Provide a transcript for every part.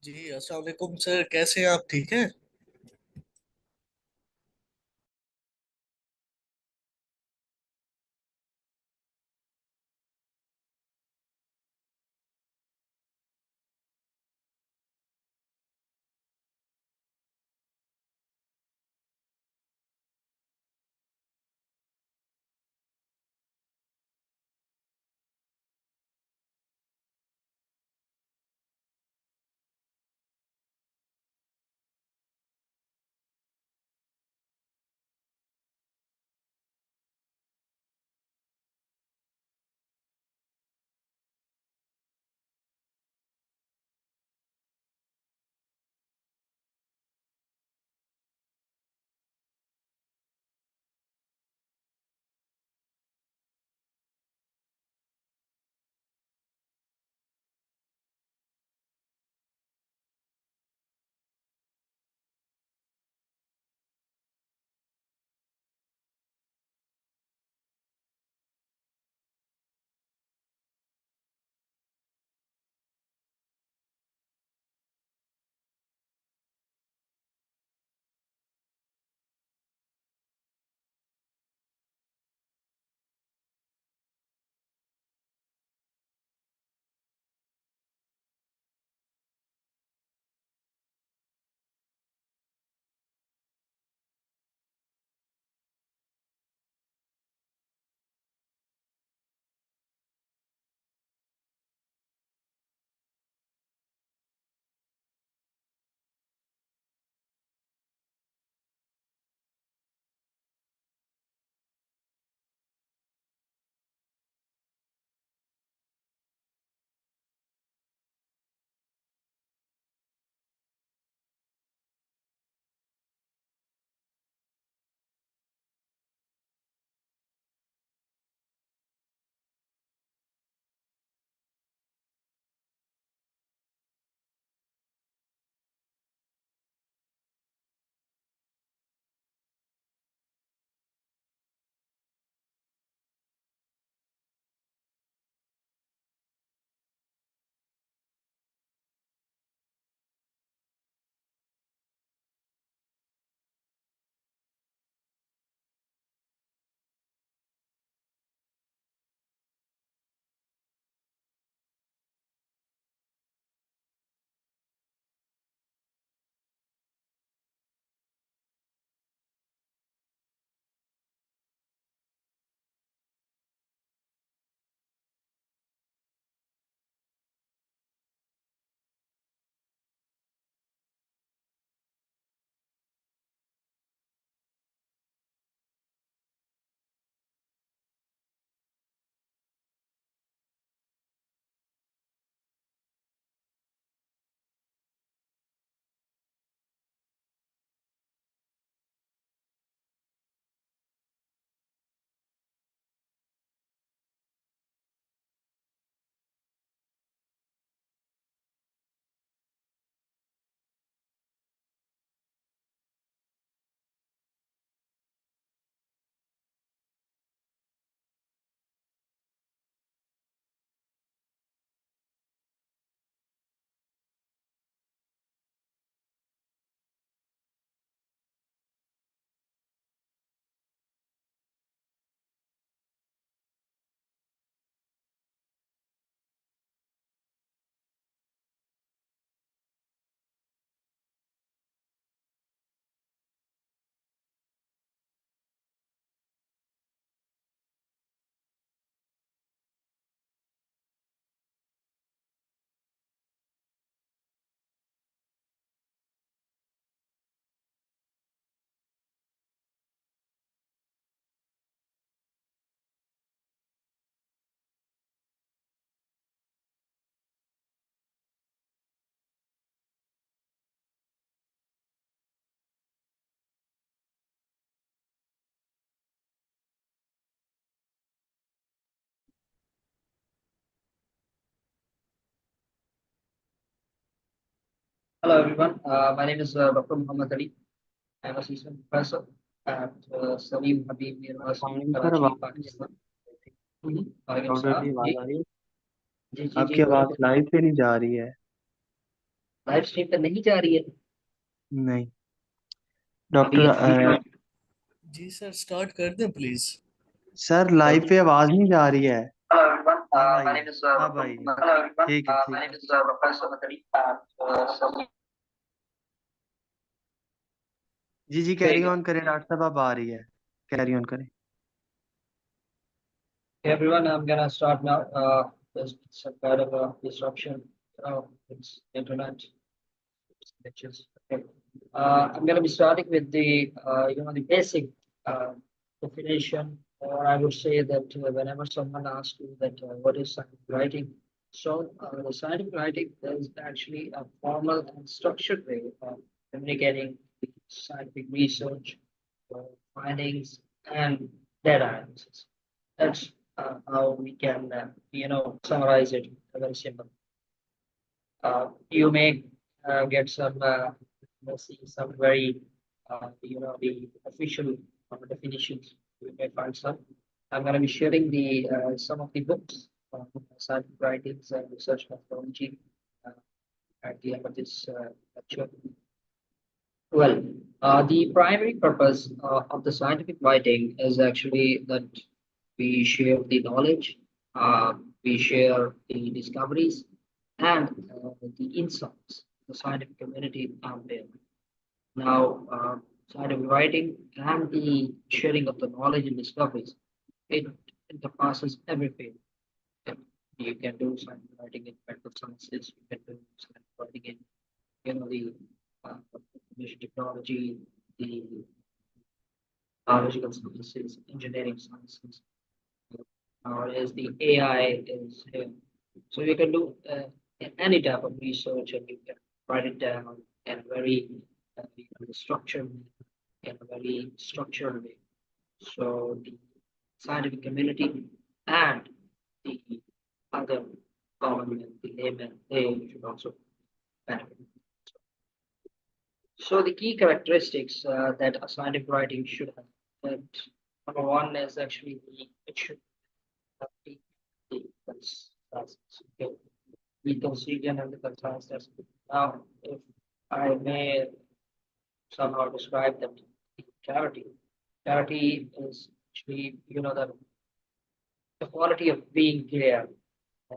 जी अस्सलाम वालेकुम सर, कैसे हैं आप? ठीक हैं? Hello everyone, my name is Dr. Muhammad Ali. I'm assistant professor at Salim Habib University, morning sir, Karachi, आवाज Pakistan. वालेकुम ऑर्डर की सलाम जी। आवाज आ रही है। जी जी जी आपकी बोलो आवाज बोलो। लाइव पे नहीं जा रही है। लाइव स्ट्रीम पे नहीं जा रही है नहीं अभी डॉक्टर अभी जी सर, स्टार्ट कर दें प्लीज। सर लाइव पे आवाज नहीं जा रही है। Hello everyone. अब My आइए। name is अब आइए। Hello everyone. ठीक है My ठीक name है। is Professor Matari. जी जी कैरी Very good. ऑन करें डॉक्टर साहब, अब आ रही है। कैरी ऑन करें। Hey everyone, I'm gonna start now. There's some kind of a disruption. It's internet lectures. Okay. I'm gonna be starting with the the basic uh, definition, or I would say that whenever someone asks you that what is scientific writing, so the scientific writing is actually a formal and structured way of communicating scientific research, uh, findings, and data analysis. That's how we can summarize it very simple. You may get some see some very the official definitions. You may find some. I'm going to be sharing the some of the books, scientific writings and research methodology at the end of this lecture. Well, the primary purpose of the scientific writing is actually that we share the knowledge, we share the discoveries, and the insights the scientific community out there. Now, scientific writing and the sharing of the knowledge and discoveries, it encompasses every field. You can do scientific writing in medical sciences, you can do scientific writing in the information technology, the biological sciences, engineering sciences, or as the AI is here. So you can do any type of research and you can write it down in a very structured, in a very structured way. So the scientific community and the other government, the layman, they should also benefit. So the key characteristics that a scientific writing should have. That number one is actually it should have the okay. The concision and the conciseness. Now, if I may somehow describe that clarity, clarity is actually the quality of being clear. Uh,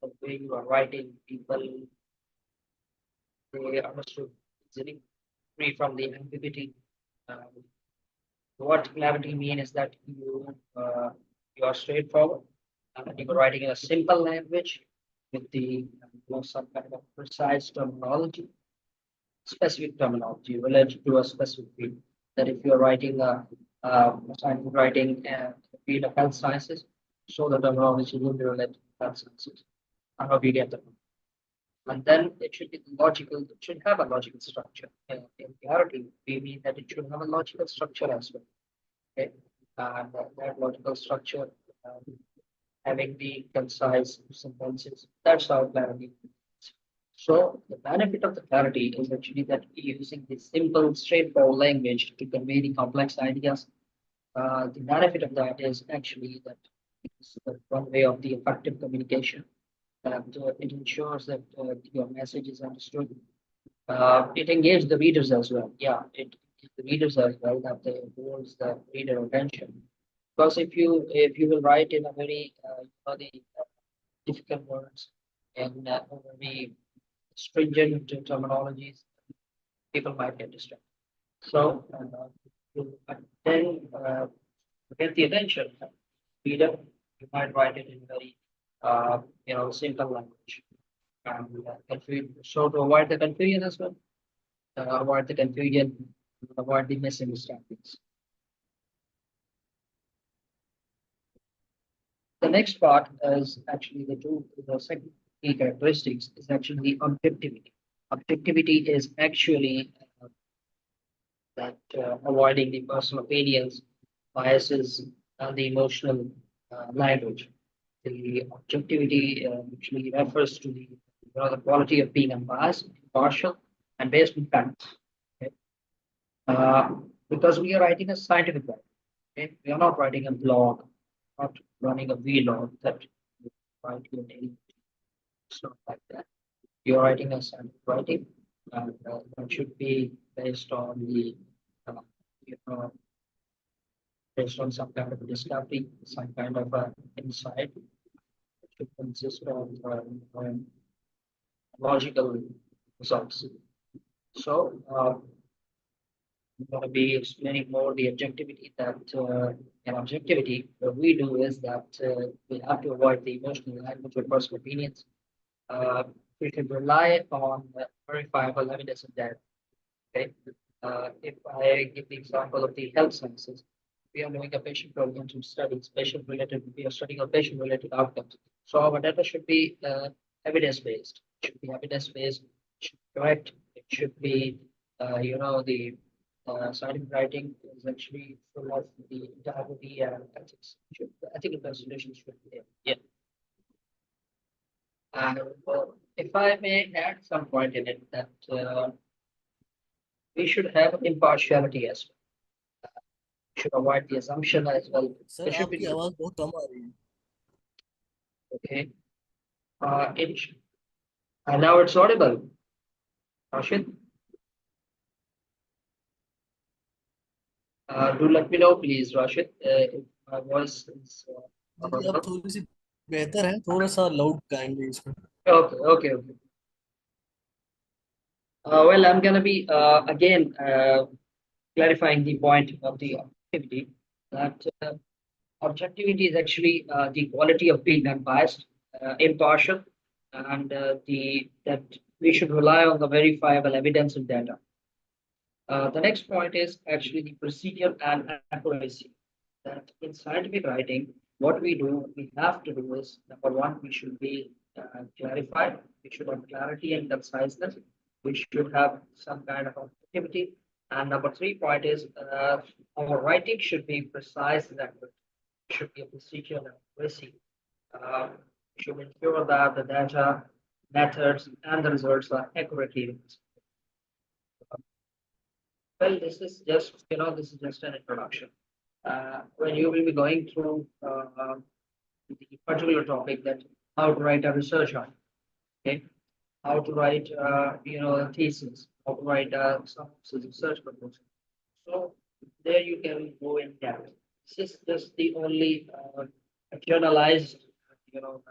the way you are writing, people they understood easily, free from the ambiguity. Uh, what clarity mean is that you are straightforward. You are writing in a simple language with the some kind of precise terminology, specific terminology related to a specific field. That if you're writing scientific writing the field of health sciences, so the terminology will be related to health sciences. I hope you get that. And then it should be logical. It should have a logical structure. In clarity, we mean that it should have a logical structure as well. Okay, and that logical structure having the concise sentences. That's how clarity. So the benefit of the clarity is actually that using the simple, straightforward language to convey the complex ideas. The benefit of that is actually that it's the one way of the effective communication. And it ensures that your message is understood. It engages the readers as well. Yeah, it gives the readers as well that they holds the reader attention. Because if you will write in a very the difficult words and very stringent terminologies, people might get distracted. So then to get the attention of the reader, you might write it in very simple language. So to avoid the confusion as well, avoid the confusion, avoid the misunderstandings. The next part is actually the second key characteristics is actually objectivity. Objectivity is actually that avoiding the personal opinions, biases, and the emotional language. The objectivity actually refers to the quality of being unbiased, impartial, and based on facts. Okay? Uh, because we are writing a scientific book, okay? We are not writing a blog, not running a vlog that we write your daily. It's not like that. you're writing a scientific writing, and that should be based on uh, you know, based on some kind of discovery, some kind of insight. It should consist of logical results. So, I'm going to be explaining more the objectivity that an objectivity. What we do is that we have to avoid the emotional language or personal opinions. Uh, we should rely on verifiable evidence of that. Okay. If I give the example of the health sciences, we are doing a patient-oriented study, patient-related. We are studying a patient-related outcomes. So our data should be evidence-based. It should be evidence-based. It should be correct. It should be, the scientific writing is actually full of the integrity and ethics. The ethical considerations should be there. Yeah. And if I may add some point in it that we should have impartiality as well. Should avoid the assumption as well. Sir There should आपकी be आवाज बहुत कम आ रही है. okay. It and now it's audible. Rashid, do let me know, please, Rashid, if my voice is not जी अब audible. थोड़ी सी बेहतर है, थोड़ा सा लाउड गाएंगे इसमें. Okay, okay, okay. Well, I'm gonna be again clarifying the point of the objectivity. That objectivity is actually the quality of being unbiased, impartial, and the that we should rely on the verifiable evidence and data. The next point is actually the procedure and accuracy. That in scientific writing, what we have to do is number one, we should be clarified. We should have clarity and conciseness. We should have some kind of objectivity. And number three point is our writing should be precise and accurate. It should be a procedure and accuracy. We should ensure that the data, methods, and the results are accurately. Well, this is just an introduction. When you will be going through the particular topic that how to write a research on, okay, how to write, a thesis, how to write some research proposal. So there you can go in depth. This is just the only journalized, generalized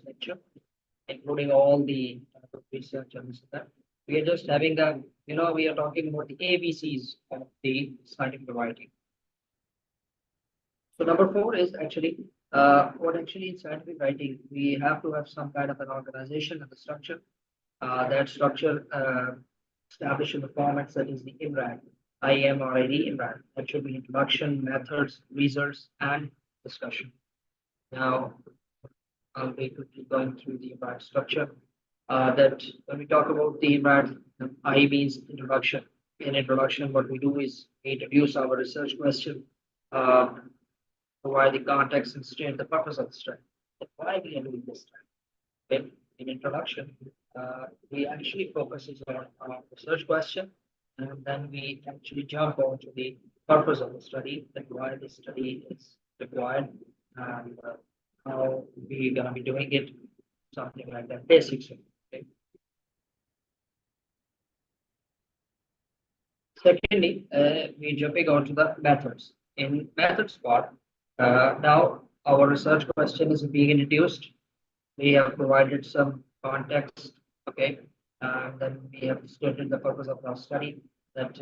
lecture, including all the research and stuff. We are just having we are talking about the ABCs of the scientific writing. So number four is actually what actually in scientific writing, we have to have some kind of an organization and the structure. That structure established in the format that is the IMRAD, IMRAD. That should be introduction, methods, results, and discussion. Now, I'll be quickly going through the IMRAD structure. That when we talk about the IMRAD, I means introduction. In introduction, what we do is we introduce our research question, provide the context and state the purpose of the study. Why we are doing this study. Okay? In introduction, we actually focuses on our research question, and then we actually jump on to the purpose of the study, and why the study is required, and how we're gonna be doing it, something like that, basics. Okay. Secondly, we're jumping on to the methods. In methods part, now our research question is being introduced. We have provided some context, okay, and then we have stated the purpose of our study, that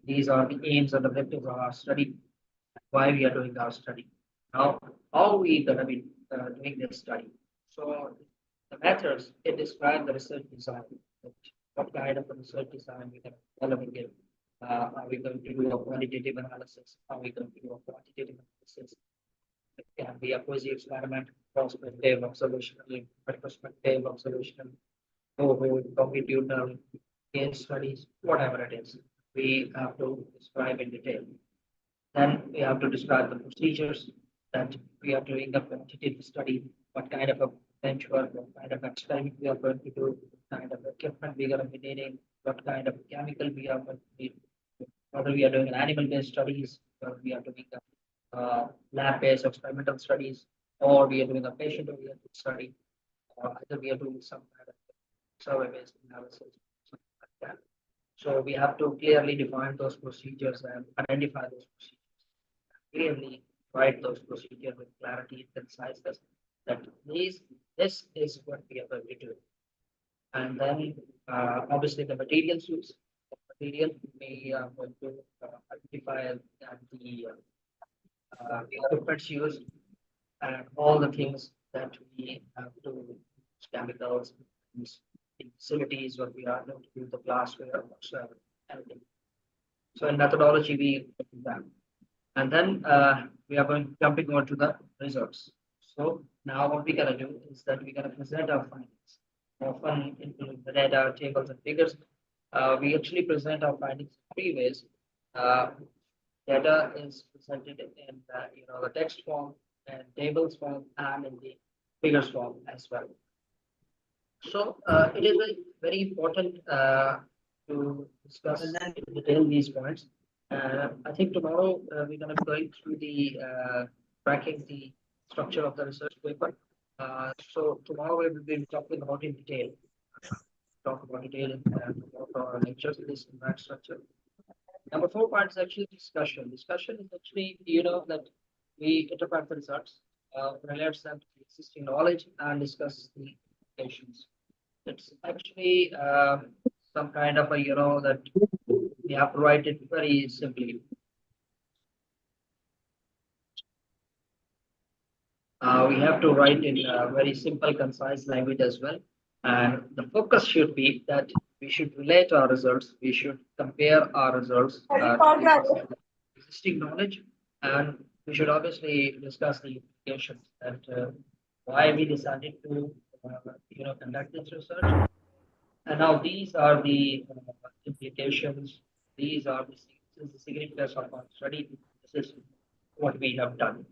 these are the aims and objectives of our study, why we are doing our study. Now, how we gonna be doing this study? So the methods, it describe the research design. What kind of a research design we can develop it? Are we going to do a qualitative analysis? Are we going to do a quantitative analysis? It can be a quasi experiment, prospective, observational, retrospective, observational, cohort, longitudinal, case studies, whatever it is. We have to describe in detail. Then we have to describe the procedures that we are doing a quantitative study, what kind of a benchmark, what kind of experiment we are going to do, what kind of equipment we are going to be needing, what kind of chemical we are going to need, whether we are doing an animal-based studies, whether we are doing lab-based experimental studies, or we are doing a patient-oriented study. either we are doing some kind of survey-based analysis, something like that. So we have to clearly define those procedures and identify those procedures, clearly write those procedures with clarity and conciseness that this is what we are going to do. And then obviously the materials used. The material we are going to identify the equipments used and all the things that we have to use, chemicals, the facilities, what we are going to do, the glassware, whatsoever, everything. So in methodology, we do that. And then we are going jumping on to the results. So now what we're gonna do is that we're gonna present our findings. Often include the data, tables, and figures. We actually present our findings in three ways. Uh, Data is presented in the text form and tables form and in the figures form as well. So it is very, very important to discuss in detail these points. I think tomorrow we're going to be going through the tracking the structure of the research paper. So tomorrow we will be talking about in detail. Talk about detail in our lectures in this IMRAD structure. Number 4 point is actually discussion. Discussion is actually, that we interpret the results, relates them to the existing knowledge and discuss the implications. It's actually some kind of that we have to write it very simply. We have to write in a very simple, concise language as well. And the focus should be that we should relate our results. We should compare our results to the existing knowledge, and we should obviously discuss the implications and why we decided to, conduct this research. And now these are the implications. These are the significance of our study. This is what we have done.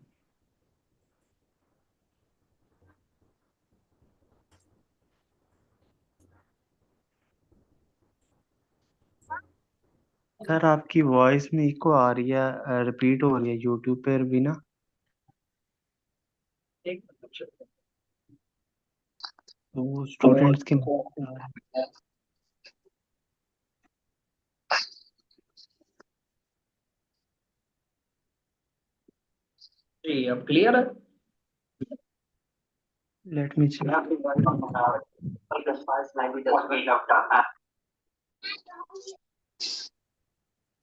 Sir आपकी voice में eco आ रही है, repeat हो रही है YouTube पर भी ना। एक अच्छा, तो स्टूडेंट्स के जी अब क्लियर है। Let me check.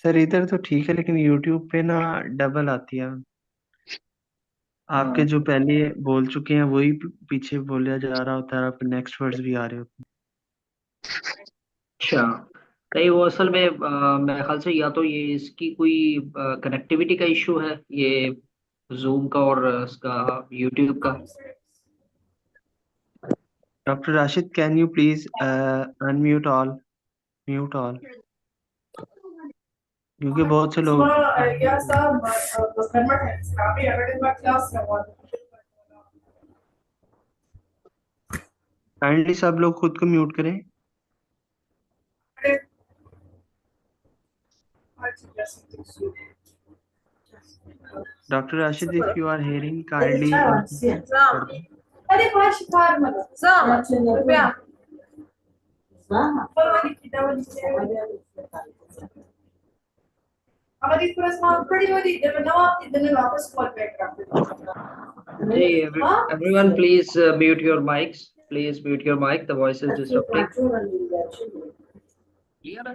सर इधर तो ठीक है, लेकिन यूट्यूब पे ना डबल आती है। आपके जो पहले बोल चुके हैं वही पीछे बोला जा रहा होता है, आपके नेक्स्ट वर्ड्स भी आ रहे होते हैं। अच्छा, नहीं वो असल में मेरे ख्याल से या तो ये इसकी कोई कनेक्टिविटी का इशू है, ये जूम का और इसका यूट्यूब का। Doctor Rashid, can you please unmute all, mute all, क्योंकि बहुत से लोग काइंडली सब लोग खुद को म्यूट करें। Doctor Rashid, if you are hearing kindly कर दें। Hey, everyone, please mute your mics. Please mute your mic. The voice is disrupting. Clear है?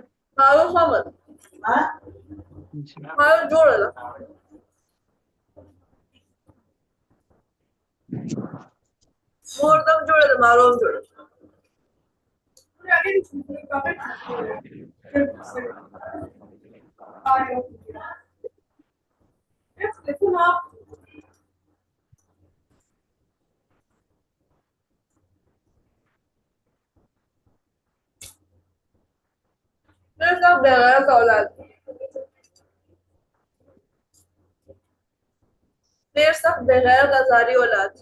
देर सब बगैर गजारी औलाद।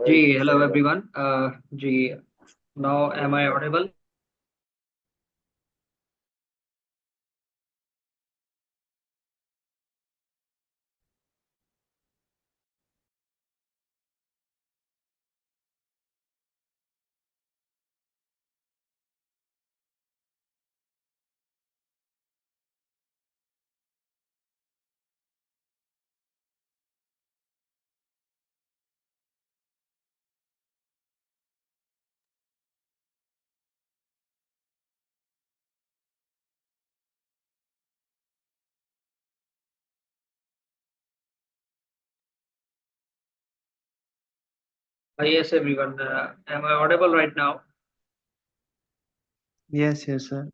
Ji, hello everyone. Ji, now am I audible? Yes, everyone. Am I audible right now? Yes yes sir,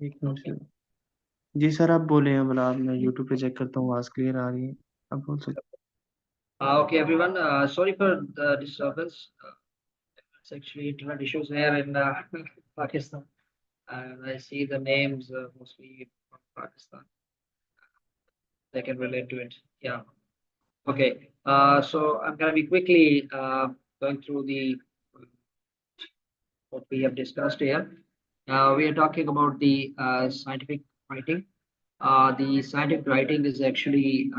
एक minute Okay. से। जी sir, आप बोले हैं, मतलब मैं यूट्यूब पे चेक करता हूँ, आवाज़ क्लियर आ रही है, आप बोल सकते। Okay, everyone. Sorry for the disturbance. It's actually internet issues here in Pakistan, and I see the names mostly from Pakistan. They can relate to it. Yeah. Okay. So I'm gonna be quickly going through the what we have discussed here. We are talking about the scientific writing. The scientific writing is actually,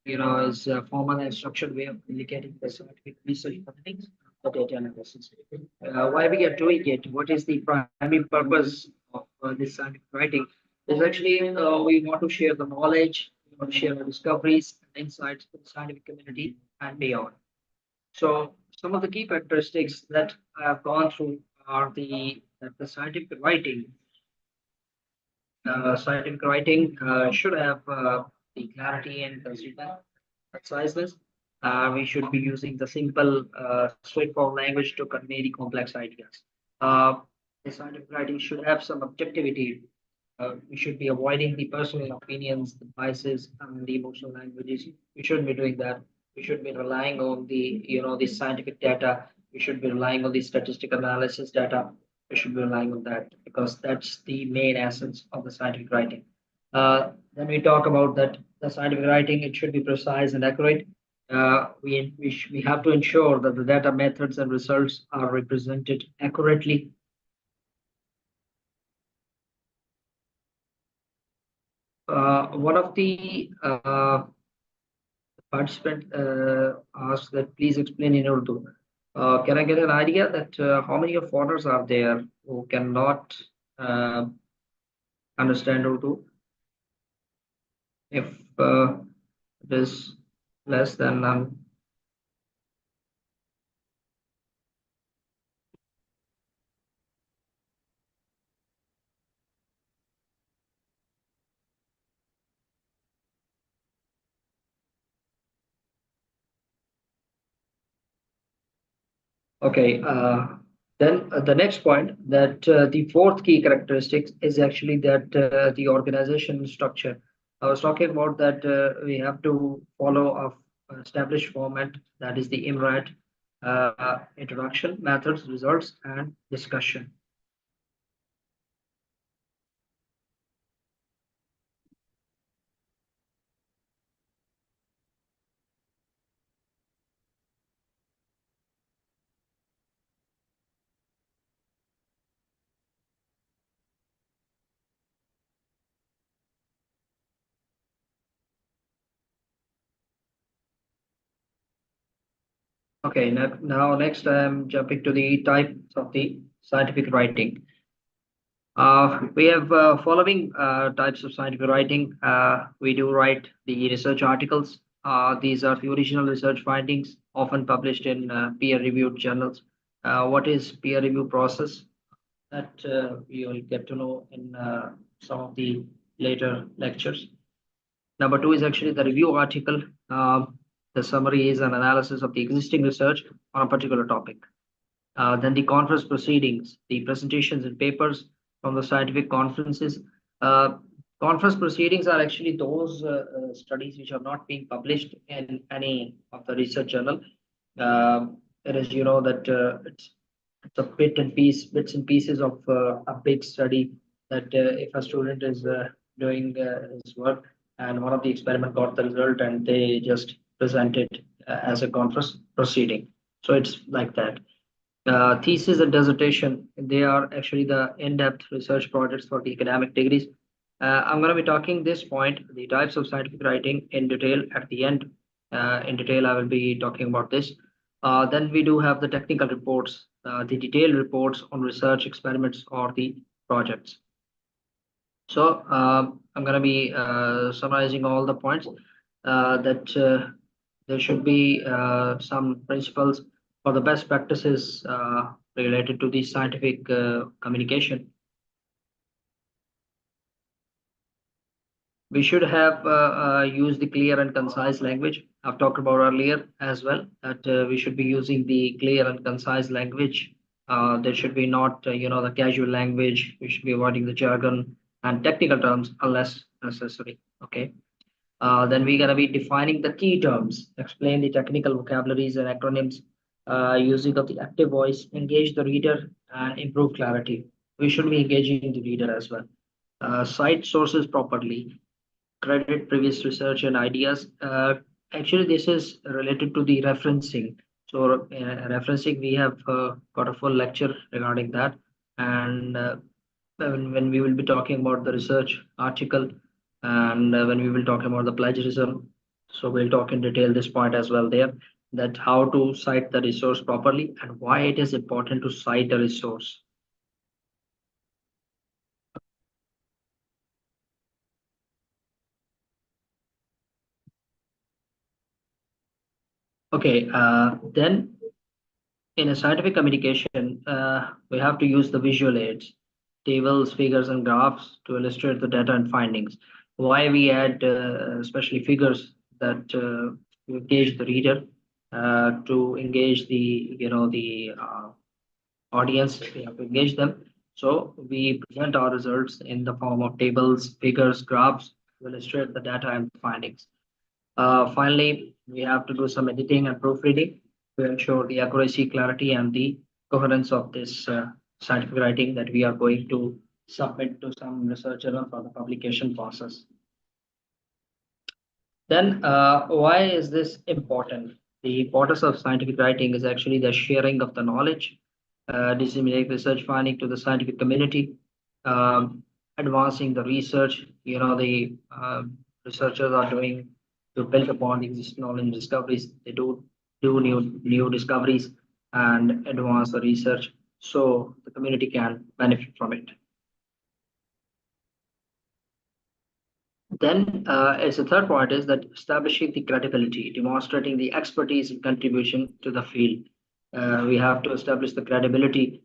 is a formal and structured way of indicating the scientific research findings, the data analysis. Why we are doing it? What is the primary purpose of this scientific writing? Is actually we want to share the knowledge, we want to share our discoveries and insights with the scientific community and beyond. So some of the key characteristics that I have gone through are that the scientific writing should have the clarity and conciseness. We should be using the simple, straightforward language to convey the complex ideas. Uh, the scientific writing should have some objectivity. We should be avoiding the personal opinions, the biases, and the emotional languages. We shouldn't be doing that. We should be relying on the scientific data. We should be relying on the statistical analysis data. We should be relying on that because that's the main essence of the scientific writing. Then we talk about that the scientific writing, it should be precise and accurate. We have to ensure that the data methods and results are represented accurately. One of the participant asked that please explain in Urdu. Can I get an idea that how many of foreigners are there who cannot uh, understand Urdu? If it is less than okay, then the next point that the fourth key characteristic is actually that the organization structure. I was talking about that we have to follow a established format that is the IMRAD, introduction, methods, results, and discussion. Okay, now next I'm jumping to the types of the scientific writing. We have following types of scientific writing. We do write the research articles. These are the original research findings, often published in peer-reviewed journals. What is peer review process? That you'll get to know in some of the later lectures. Number two is actually the review article. The summary is an analysis of the existing research on a particular topic. Then the conference proceedings, the presentations and papers from the scientific conferences. Uh, Conference proceedings are actually those studies which are not being published in any of the research journal. It is, that it's a bits and pieces of a big study that if a student is doing his work and one of the experiment got the result and they just present it as a conference proceeding. So it's like that. Thesis and dissertation, they are actually the in-depth research projects for the academic degrees. I'm going to be talking this point, the types of scientific writing in detail at the end. In detail, I will be talking about this. Then we do have the technical reports, the detailed reports on research experiments or the projects. So I'm going to be summarizing all the points that there should be some principles or the best practices related to the scientific communication. We should have used the clear and concise language. I've talked about earlier as well that we should be using the clear and concise language. There should be not, the casual language. We should be avoiding the jargon and technical terms unless necessary. Okay. Then we're going to be defining the key terms, explain the technical vocabularies and acronyms, using of the active voice, engage the reader, and improve clarity. We should be engaging the reader as well. Cite sources properly, credit previous research and ideas. Actually, this is related to the referencing. So, referencing, we have got a full lecture regarding that. And when we will be talking about the research article and when we will talk about the plagiarism, so we'll talk in detail this point as well there, that how to cite the resource properly and why it is important to cite a resource. Okay, then in a scientific communication, we have to use the visual aids, tables, figures, and graphs to illustrate the data and findings. Why we add especially figures that engage the reader to engage the audience. We have to engage them. So we present our results in the form of tables, figures, graphs to illustrate the data and findings. Finally, we have to do some editing and proofreading to ensure the accuracy, clarity, and the coherence of this scientific writing that we are going to submit to some research journal for the publication process. Then, why is this important? The importance of scientific writing is actually the sharing of the knowledge, disseminate research finding to the scientific community, advancing the research. The researchers are doing to build upon the existing knowledge and discoveries. They do new discoveries and advance the research so the community can benefit from it. Then, as a third point, is that establishing the credibility, demonstrating the expertise and contribution to the field. We have to establish the credibility,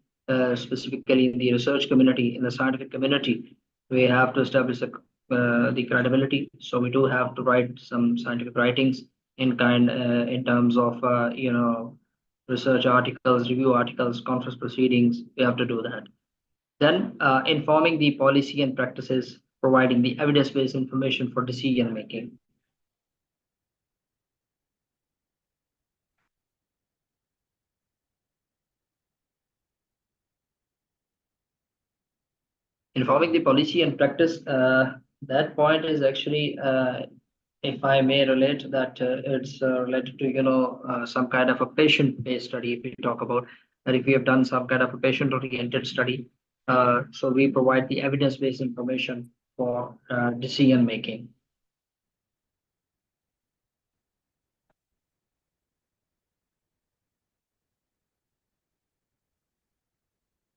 specifically in the research community, in the scientific community. We have to establish the credibility. So we do have to write some scientific writings in terms of research articles, review articles, conference proceedings. We have to do that. Then informing the policy and practices, providing the evidence-based information for decision making. Informing the policy and practice, that point is actually, if I may relate that it's related to, some kind of a patient-based study, if we talk about that, if we have done some kind of a patient-oriented study, so we provide the evidence-based information for decision making.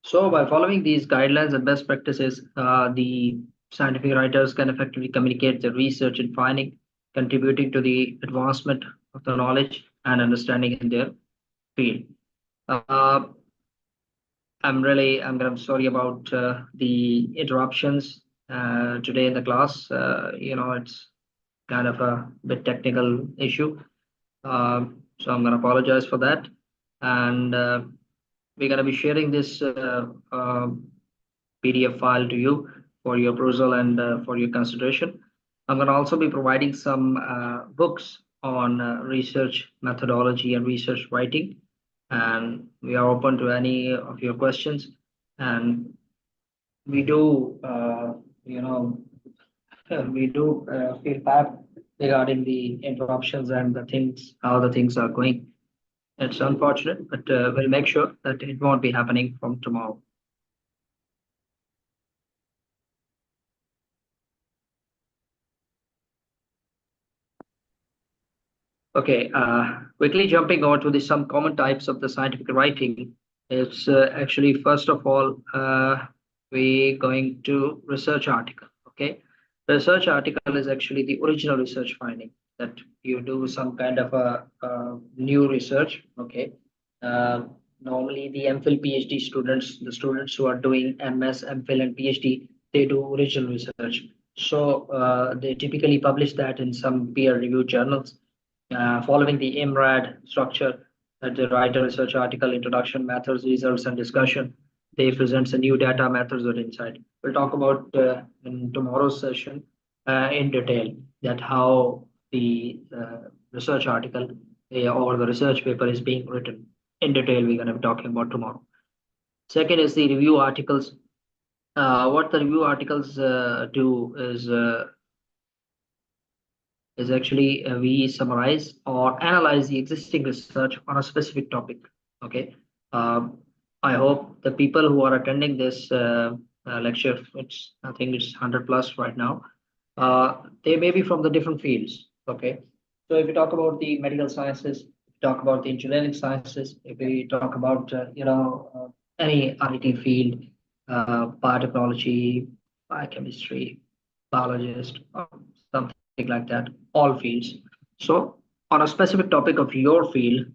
So by following these guidelines and best practices, the scientific writers can effectively communicate their research and finding, contributing to the advancement of the knowledge and understanding in their field. I'm sorry about the interruptions today in the class. It's kind of a bit technical issue. So I'm going to apologize for that. And we're going to be sharing this PDF file to you for your perusal and for your consideration. I'm going to also be providing some books on research methodology and research writing, and we are open to any of your questions. And we do, we do feel bad regarding the interruptions and the things, how the things are going. It's unfortunate, but we'll make sure that it won't be happening from tomorrow. Okay, quickly jumping on to some common types of the scientific writing. It's actually, first of all, we going to research article. Okay, research article is actually the original research finding that you do some kind of a new research. Okay, uh, normally the MPhil PhD students, the students who are doing MS, MPhil, and PhD, they do original research. So they typically publish that in some peer-reviewed journals following the IMRAD structure, that the writer research article, introduction, methods, results, and discussion. They presents a new data, methods, or insight. We'll talk about in tomorrow's session in detail that how the research article or the research paper is being written. In detail, we're going to be talking about tomorrow. Second is the review articles. What the review articles do is actually we summarize or analyze the existing research on a specific topic. Okay. Um, I hope the people who are attending this lecture, I think it's 100 plus right now, they may be from the different fields. Okay. So if we talk about the medical sciences, if we talk about the engineering sciences, if we talk about, any IT field, biotechnology, biochemistry, biologist, or something like that, all fields. So on a specific topic of your field,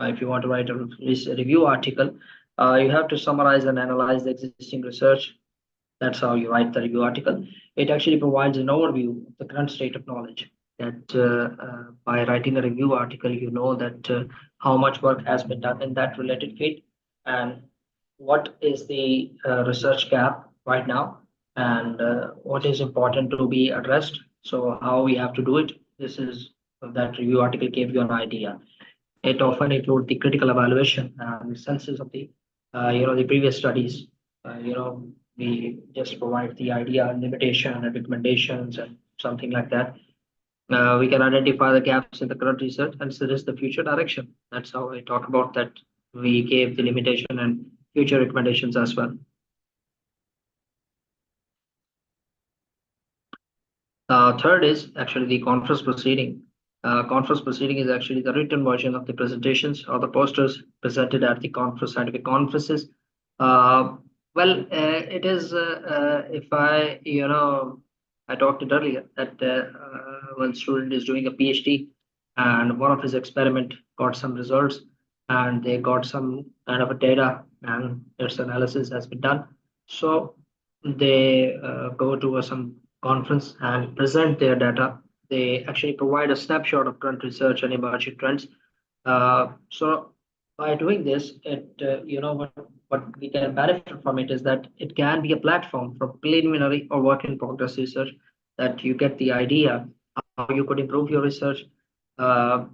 if you want to write a review article, you have to summarize and analyze the existing research. That's how you write the review article. It actually provides an overview of the current state of knowledge. That by writing a review article, you know that how much work has been done in that related field, and what is the research gap right now, and what is important to be addressed. So how we have to do it. This is that review article gave you an idea. It often includes the critical evaluation and senses of the the previous studies. We just provide the idea and limitation and recommendations and something like that. We can identify the gaps in the current research and suggest the future direction. That's how I talk about that. We gave the limitation and future recommendations as well. Third is actually the conference proceeding. Conference proceeding is actually the written version of the presentations or the posters presented at the conference, scientific conferences. It is, if I talked it earlier that one student is doing a PhD and one of his experiment got some results and they got some kind of a data and its analysis has been done. So they go to some conference and present their data. They actually provide a snapshot of current research and emerging trends. So by doing this, what we can benefit from it is that it can be a platform for preliminary or work in progress research, that you get the idea how you could improve your research, uh,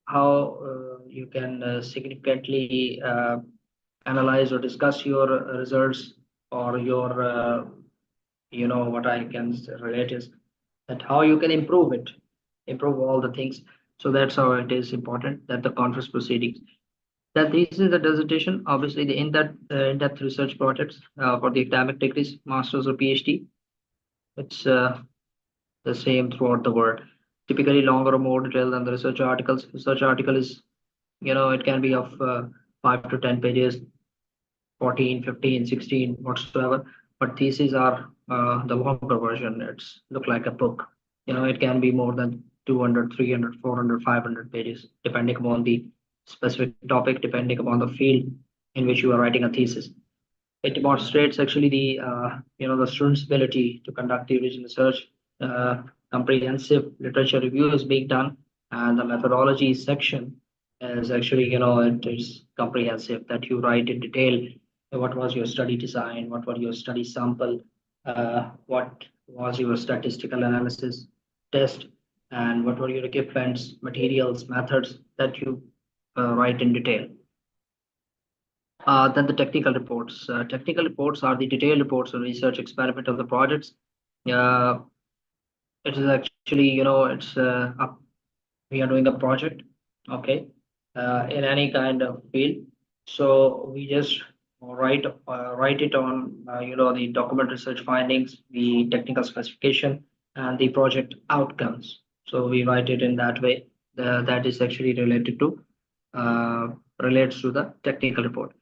how you can significantly analyze or discuss your results or your what I can relate is that how you can improve it, improve all the things. So that's how it is important that the conference proceedings. That this is the dissertation, obviously the in-depth research projects for the academic degrees, masters or PhD. It's the same throughout the world. Typically longer or more detailed than the research articles. Research article is, it can be of 5 to 10 pages, 14, 15, 16, whatsoever. But theses are the longer version. It's look like a book. It can be more than 200, 300, 400, 500 pages, depending upon the specific topic, depending upon the field in which you are writing a thesis. It demonstrates actually the student's ability to conduct the original research. Comprehensive literature review is being done, and the methodology section is actually, it is comprehensive, that you write in detail what was your study design, what was your study sample, what was your statistical analysis test, and what were your equipments, materials, methods, that you write in detail. Then the technical reports. Technical reports are the detailed reports on research experiment of the projects. Uh, it is actually, we are doing a project. Okay. in any kind of field. So we just write it on the document research findings, the technical specification, and the project outcomes. So we write it in that way. That is actually uh, relates to the technical report.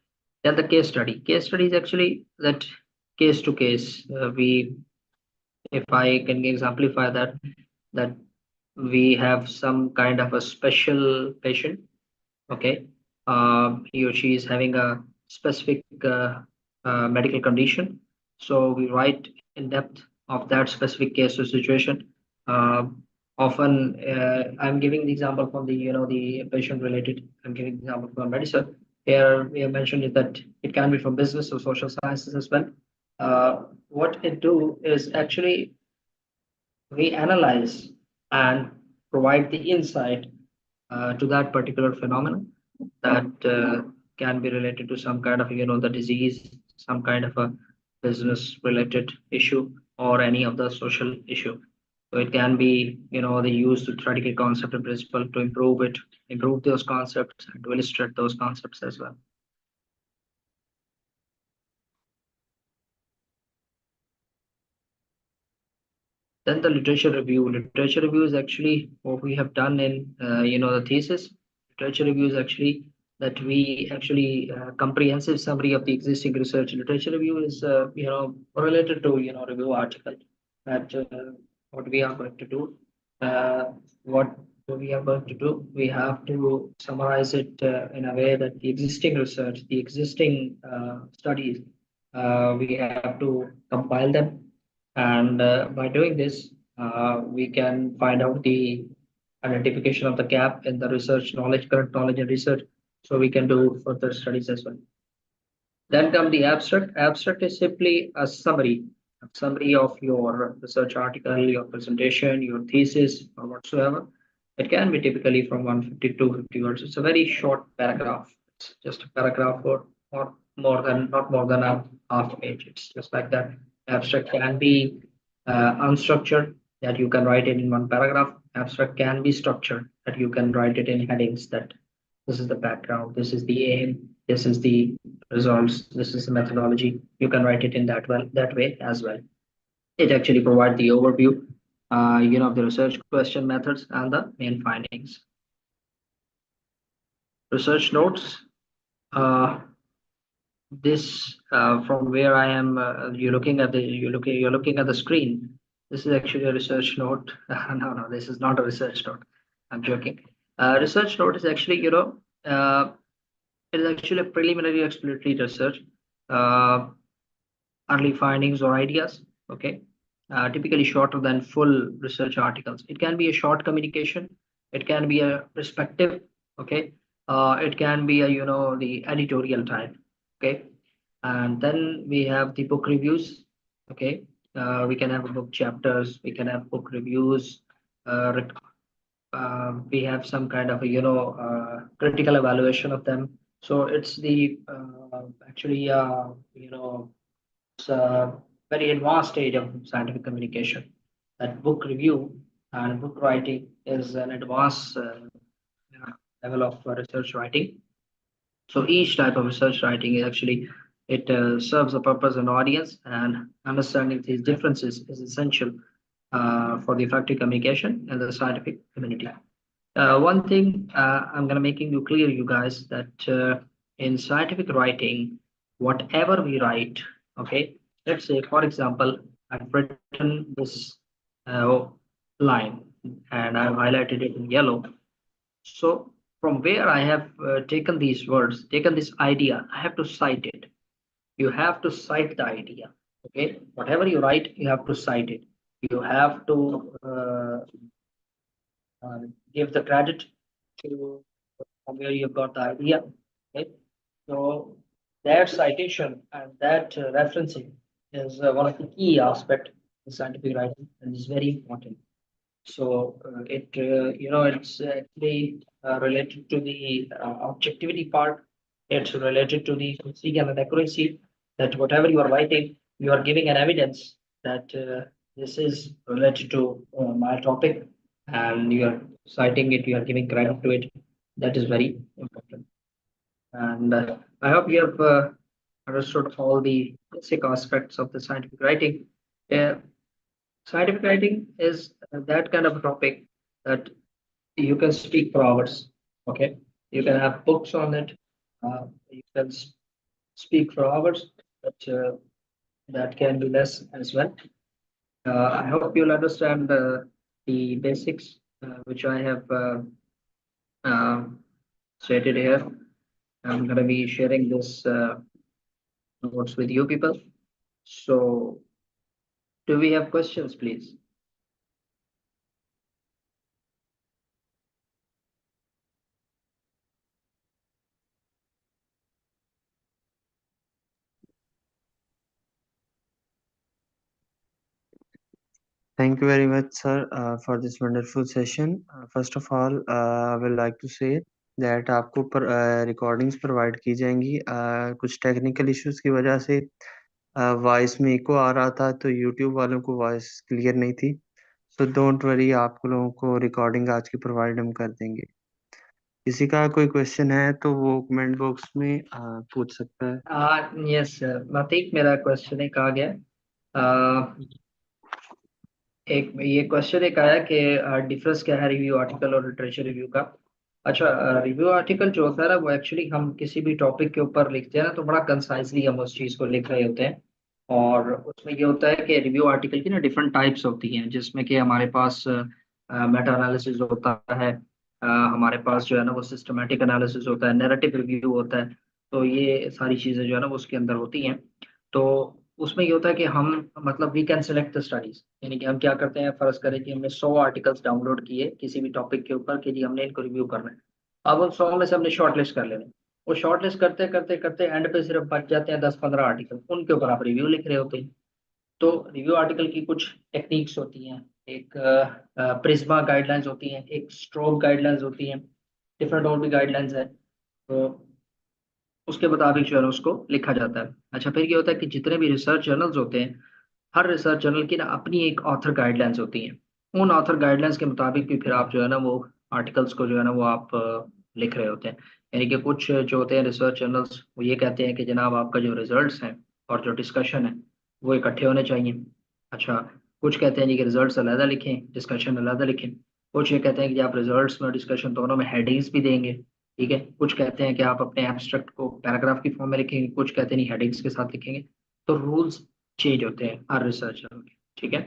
Then the case study. Case study is actually that case to case. We If I can exemplify that we have some kind of a special patient. Okay, he or she is having a specific medical condition. So we write in depth of that specific case or situation. Uh, Often, I'm giving the example from the patient related. I'm giving the example from medicine. Here we have mentioned is that it can be from business or social sciences as well. What it do is actually we analyze and provide the insight to that particular phenomenon that can be related to some kind of the disease, some kind of a business related issue, or any of the social issue. So it can be the use of theoretical concept and principle to improve those concepts and to illustrate those concepts as well. Then the literature review. Literature review is actually what we have done in the thesis. Literature review is actually that we actually comprehensive summary of the existing research. Literature review is related to review article that what we are going to do. What we are going to do, we have to summarize it in a way that the existing research, the existing studies, we have to compile them, and by doing this, we can find out the identification of the gap in the research knowledge, current knowledge and research, so we can do further studies as well. Then come the abstract. Abstract is simply a summary of your research article, your presentation, your thesis, or whatsoever. It can be typically from 150 to 250 words. It's a very short paragraph. It's just a paragraph or not more than a half page. It's just like that. Abstract can be unstructured, that you can write it in one paragraph. Abstract can be structured, that you can write it in headings, that this is the background, this is the aim, this is the results, this is the methodology. You can write it in that way as well. It actually provides the overview, of the research question methods and the main findings. Research notes. This from where I am, you're looking at the screen. This is actually a research note. No, this is not a research note. I'm joking. Research note is actually, it is actually a preliminary exploratory research, early findings or ideas. Okay, typically shorter than full research articles. It can be a short communication. It can be a perspective. Okay, it can be a the editorial type. Okay, and then we have the book reviews. Okay, we can have book chapters. We can have book reviews. We have some kind of a critical evaluation of them. So it's the actually it's a very advanced stage of scientific communication. That book review and book writing is an advanced level of research writing. So each type of research writing is actually it serves a purpose and audience, and understanding these differences is essential for the effective communication in the scientific community. One thing I'm gonna making you clear, you guys, that in scientific writing, whatever we write, okay, let's say for example, I've written this uh, line and I've highlighted it in yellow. So from where I have taken these words, taken this idea, I have to cite it. You have to cite the idea. Okay, whatever you write, you have to cite it. You have to give the credit to from where you got the idea. Okay, so that citation and that referencing is one of the key aspect in scientific writing, and is very important. So it's actually related to the objectivity part. It's related to the consistency and accuracy. That whatever you are writing, you are giving an evidence that this is related to my topic, and you are citing it. You are giving credit to it. That is very important. And I hope you have understood all the basic aspects of the scientific writing. Uh, Scientific writing is that kind of a topic that you can speak for hours. Okay, you can have books on it. You can speak for hours, but that can be less as well. I hope you'll understand the basics which I have uh, stated here. I'm going to be sharing this notes with you people. So, do we have questions, please? Thank you very much, sir, for this wonderful session. First of all, I would like to say that आपको recordings provide की जाएंगी. कुछ technical issues की वजह से voice में eco आ रहा था, तो YouTube वालों को वॉइस क्लियर नहीं थी. सो डोंट वरी, आप लोगों को रिकॉर्डिंग आज की प्रोवाइड हम कर देंगे. किसी का कोई क्वेश्चन है तो वो कमेंट बॉक्स में पूछ सकता है. यस प्रतीक, मेरा क्वेश्चन एक आ गया. एक ये क्वेश्चन एक आया कि डिफरेंस क्या है रिव्यू आर्टिकल और लिटरेचर रिव्यू का. अच्छा, रिव्यू आर्टिकल जो होता है ना, वो एक्चुअली हम किसी भी टॉपिक के ऊपर लिखते हैं ना, तो बड़ा कंसाइजली हम उस चीज़ को लिख रहे होते हैं. और उसमें ये होता है कि रिव्यू आर्टिकल की ना डिफरेंट टाइप्स होती हैं, जिसमें कि हमारे पास मेटा एनालिसिस होता है, हमारे पास जो है ना वो सिस्टमेटिक एनालिसिस होता है, नैरेटिव रिव्यू होता है. तो ये सारी चीज़ें जो है ना वो उसके अंदर होती हैं. तो उसमें ये होता है कि हम मतलब we can select the studies, यानी कि हम क्या करते हैं, फर्ज करें कि हमने 100 आर्टिकल्स डाउनलोड किए किसी भी टॉपिक के ऊपर कि जी हमने इनको रिव्यू करना है. अब उन 100 में से हमने शॉर्ट लिस्ट कर लेना है. वो शॉर्ट लिस्ट करते करते करते एंड पे सिर्फ बच जाते हैं 10-15 आर्टिकल, उनके ऊपर आप रिव्यू लिख रहे होते हैं. तो रिव्यू आर्टिकल की कुछ टेक्निक्स होती हैं. एक प्रिज्मा गाइडलाइंस होती हैं, एक स्ट्रोक गाइडलाइंस होती हैं, डिफरेंट और भी गाइडलाइंस है. तो उसके मुताबिक जो है ना उसको लिखा जाता है. अच्छा, फिर ये होता है कि जितने भी रिसर्च जर्नल्स होते हैं, हर रिसर्च जर्नल की ना अपनी एक ऑथर गाइडलाइंस होती हैं. उन ऑथर गाइडलाइंस के मुताबिक भी फिर आप जो है ना वो आर्टिकल्स को जो है ना वो आप लिख रहे होते हैं. यानी कि कुछ जो होते हैं रिसर्च जर्नल्स, वो ये कहते हैं कि जनाब आपका जो रिजल्ट्स हैं और जो डिस्कशन है वो इकट्ठे होने चाहिए. अच्छा, कुछ कहते हैं जी कि रिजल्ट्स अलहदा लिखें, डिस्कशन अलहदा लिखें. कुछ ये कहते हैं कि आप रिजल्ट्स में और डिस्कशन दोनों में हेडिंग्स भी देंगे. ठीक है, कुछ कहते हैं कि आप अपने एब्स्ट्रैक्ट को पैराग्राफ की फॉर्म में लिखेंगे, कुछ कहते हैं नहीं हेडिंग्स के साथ लिखेंगे. तो रूल्स चेंज होते हैं हर रिसर्च जर्नल के. ठीक है,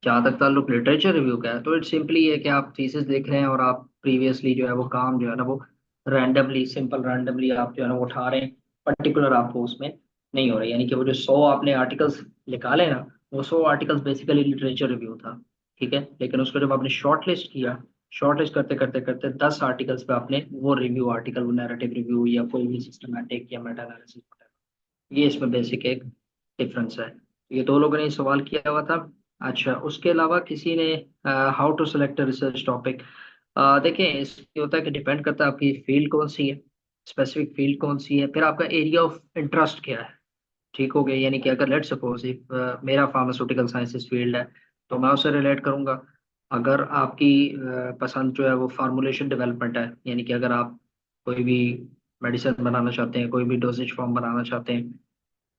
जहाँ तक ताल्लुक लिटरेचर रिव्यू का है, तो इट्स सिंपली है कि आप थीसिस लिख रहे हैं और आप प्रीवियसली जो है वो काम जो है ना वो रैंडमली, सिंपल रैंडमली आप जो है ना वो उठा रहे हैं. पर्टिकुलर आपको उसमें नहीं हो रहा है. यानी कि वो जो 100 आपने आर्टिकल्स निकाले ना, वो 100 आर्टिकल्स बेसिकली लिटरेचर रिव्यू था. ठीक है, लेकिन उसको जब आपने शॉर्ट लिस्ट किया, शॉर्ट लिस्ट करते करते करते 10 आर्टिकल्स पे आपने वो रिव्यू आर्टिकल, वो नैरेटिव रिव्यू या कोई भी सिस्टमैटिक या मेटा एनालिसिस, ये इसमें बेसिक एक डिफरेंस है. ये दो लोगों ने सवाल किया हुआ था. अच्छा, उसके अलावा किसी ने how to select research topic. देखिए, इसमें होता है कि डिपेंड करता है आपकी फील्ड कौन सी है, स्पेसिफिक फील्ड कौन सी है, फिर आपका एरिया ऑफ इंटरेस्ट क्या है. ठीक हो गया, यानी कि अगर लेट सपोज मेरा फार्मास्यूटिकल साइंसेस फील्ड है, तो मैं उससे रिलेट करूंगा. अगर आपकी पसंद जो है वो फार्मूलेशन डेवलपमेंट है, यानी कि अगर आप कोई भी मेडिसिन बनाना चाहते हैं, कोई भी डोजेज फॉर्म बनाना चाहते हैं,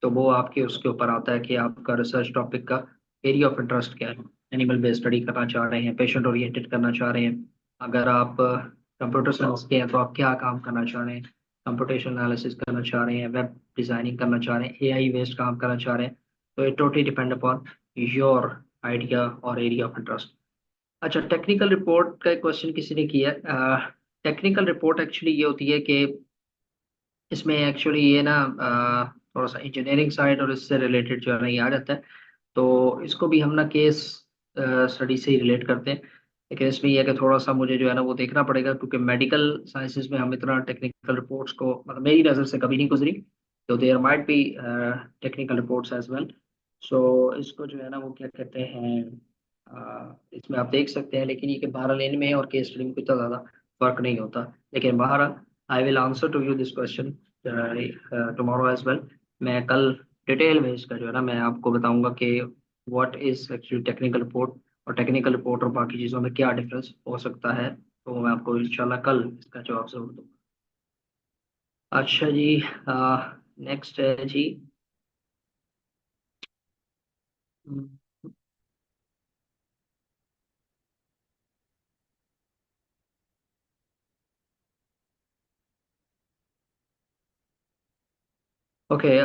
तो वो आपके उसके ऊपर आता है कि आपका रिसर्च टॉपिक का एरिया ऑफ इंटरेस्ट क्या है. एनिमल बेस्ड स्टडी करना चाह रहे हैं, पेशेंट ओरिएंटेड करना चाह रहे हैं. अगर आप कंप्यूटर साइंस के हैं तो आप क्या काम करना चाह रहे हैं, कंप्यूटेशनल एनालिसिस करना चाह रहे हैं, वेब डिजाइनिंग करना चाह रहे हैं, एआई बेस्ड काम करना चाह रहे हैं. तो it totally depend upon your idea और एरिया ऑफ इंटरेस्ट. अच्छा, टेक्निकल रिपोर्ट का एक क्वेश्चन किसी ने किया. टेक्निकल रिपोर्ट एक्चुअली ये होती है कि इसमें एक्चुअली ये ना थोड़ा सा इंजीनियरिंग साइड और इससे रिलेटेड जो है ना ये आ जाता है. तो इसको भी हम ना केस स्टडी से ही रिलेट करते हैं. लेकिन इसमें यह है कि थोड़ा सा मुझे जो है ना वो देखना पड़ेगा, क्योंकि मेडिकल साइंसेज में हम इतना टेक्निकल रिपोर्ट्स को मतलब मेरी नज़र से कभी नहीं गुजरी. तो there might be technical reports as well. So इसको जो है ना वो क्या कहते हैं, इसमें आप देख सकते हैं. लेकिन ये कि बहरहाल इनमें और केस स्टडी में इतना ज़्यादा फर्क नहीं होता. लेकिन बहरहाल I will answer to you this question tomorrow as well. मैं कल डिटेल में इसका जो है ना मैं आपको बताऊंगा कि what is actually technical report, और टेक्निकल रिपोर्ट और बाकी चीज़ों में क्या डिफरेंस हो सकता है तो मैं आपको इंशाल्लाह कल इसका जवाब जरूर दूंगा। अच्छा जी, नेक्स्ट है जी। हम्म, Okay,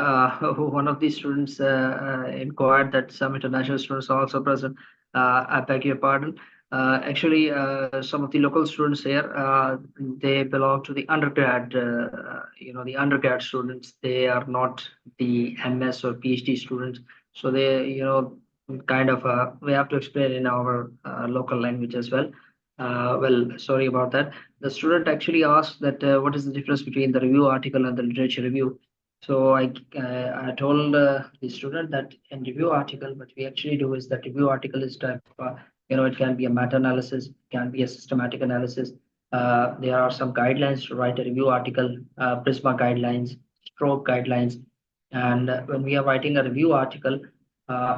one of the students inquired that some international students are also present. I beg your pardon. Actually, some of the local students here, they belong to the undergrad, the undergrad students. They are not the MS or PhD students. So they, kind of, we have to explain in our local language as well. Well, sorry about that. The student actually asked that what is the difference between the review article and the literature review? So I told the student that in review article, what we actually do is that review article is type it can be a meta-analysis, can be a systematic analysis. There are some guidelines to write a review article, Prisma guidelines, stroke guidelines. And when we are writing a review article,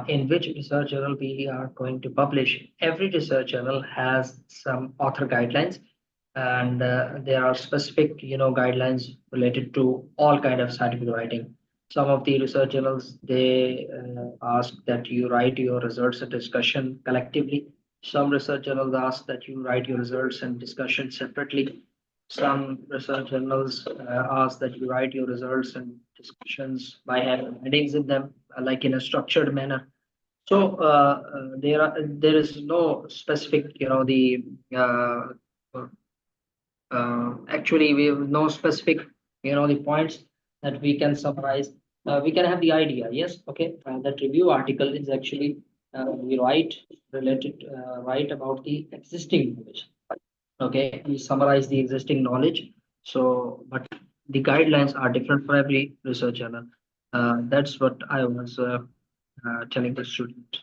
in which research journal we are going to publish, every research journal has some author guidelines, and there are specific guidelines related to all kind of scientific writing. Some of the research journals, they ask that you write your results and discussion collectively. Some research journals ask that you write your results and discussion separately. Some research journals ask that you write your results and discussions by having headings in them, like in a structured manner. So there is no specific, uh, actually we have no specific, the points that we can summarize. We can have the idea, yes, okay. That review article is actually we write about the existing knowledge. Okay, we summarize the existing knowledge. So, but the guidelines are different for every research journal. That's what I was telling the student.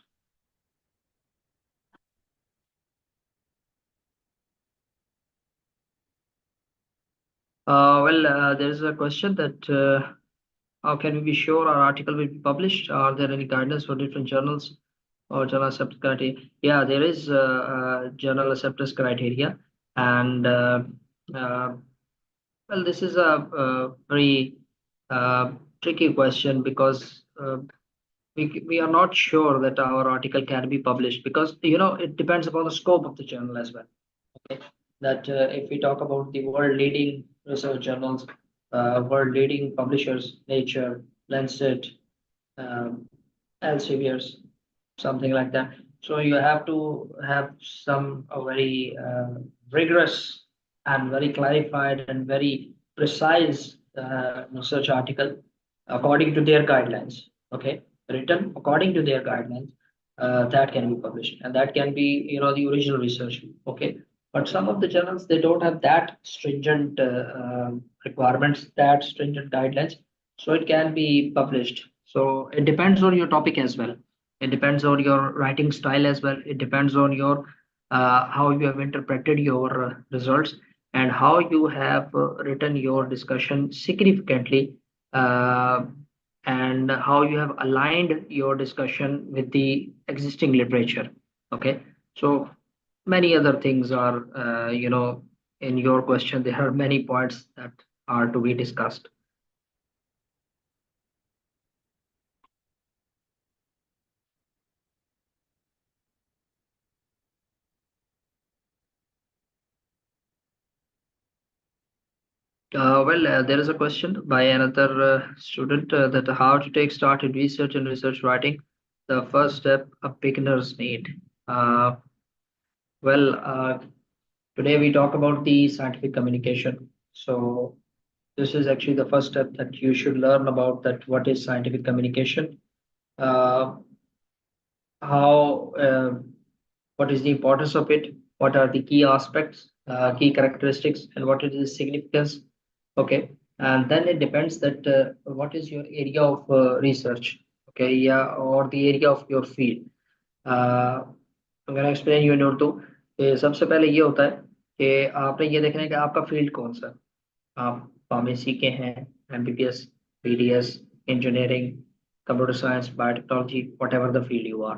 There is a question that how can we be sure our article will be published? Are there any guidelines for different journals or journal acceptance criteria? Yeah, there is journal acceptance criteria, and uh, well, this is a very uh, tricky question because we are not sure that our article can be published because it depends upon the scope of the journal as well. Okay, that if we talk about the world leading research journals, world leading publishers, Nature, Lancet, um, Elsevier's, something like that. So you have to have some a very rigorous and very clarified and very precise research article according to their guidelines. Okay, written according to their guidelines, that can be published, and that can be the original research. Okay, but some of the journals, they don't have that stringent requirements, that stringent guidelines, so it can be published. So it depends on your topic as well. It depends on your writing style as well. It depends on your how you have interpreted your results, and how you have written your discussion significantly, uh, and how you have aligned your discussion with the existing literature. Okay, so many other things are in your question. There are many points that are to be discussed. There is a question by another student that how to take start in research and research writing. The first step a beginners need. Uh, well, Today we talk about the scientific communication. So this is actually the first step that you should learn about, that what is scientific communication, uh, how what is the importance of it, what are the key aspects, key characteristics, and what is the significance. Okay, and then it depends that what is your area of research. Okay, yeah, or the area of your field. I'm gonna explain you in Urdu. सबसे पहले ये होता है कि आपने ये देखना है कि आपका फील्ड कौन सा है। आप फार्मेसी के हैं, MBBS, BDS, engineering, computer science, biotechnology, whatever the field you are.